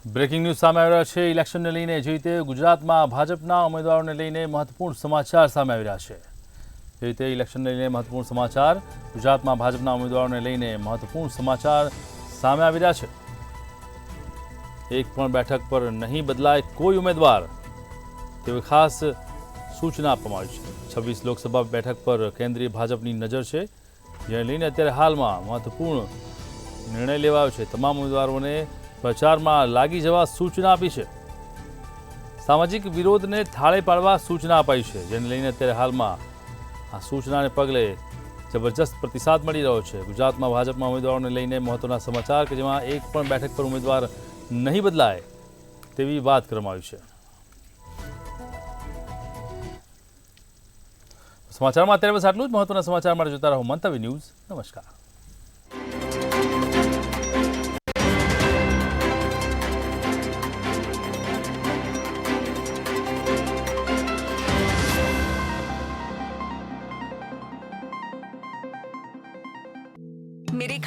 Breaking news સામે આવી રહ્યા છે। ઇલેક્શનને લઈને જે રીતે ગુજરાતમાં ભાજપના ઉમેદવારોને લઈને મહત્વપૂર્ણ સમાચાર સામે આવી રહ્યા છે। જે રીતે ઇલેક્શનને લઈને મહત્વપૂર્ણ સમાચાર, ગુજરાતમાં ભાજપના ઉમેદવારોને લઈને મહત્વપૂર્ણ સમાચાર સામે આવી રહ્યા છે। એક પણ બેઠક પર નહીં બદલાય કોઈ ઉમેદવાર તેવી ખાસ સૂચના આપવામાં આવી છે। 26 લોકસભા બેઠક પર કેન્દ્રીય ભાજપની નજર છે, જેને લઈને અત્યારે હાલમાં મહત્વપૂર્ણ નિર્ણય લેવાયો છે। તમામ ઉમેદવારોને પ્રચારમાં લાગી જવા સૂચના આપી છે। સામાજિક વિરોધને થાળે પાડવા સૂચના અપાઈ છે, જેને લઈને અત્યારે હાલમાં આ સૂચનાને પગલે જબરજસ્ત પ્રતિસાદ મળી રહ્યો છે। ગુજરાતમાં ભાજપના ઉમેદવારોને લઈને મહત્વના સમાચાર કે જેમાં એક પણ બેઠક પર ઉમેદવાર નહીં બદલાય તેવી વાત કરવામાં આવી છે। સમાચારમાં અત્યારે બસ આટલું જ। મહત્વના સમાચાર માટે જોતા રહો મંતવ્ય ન્યૂઝ। નમસ્કાર। मेरे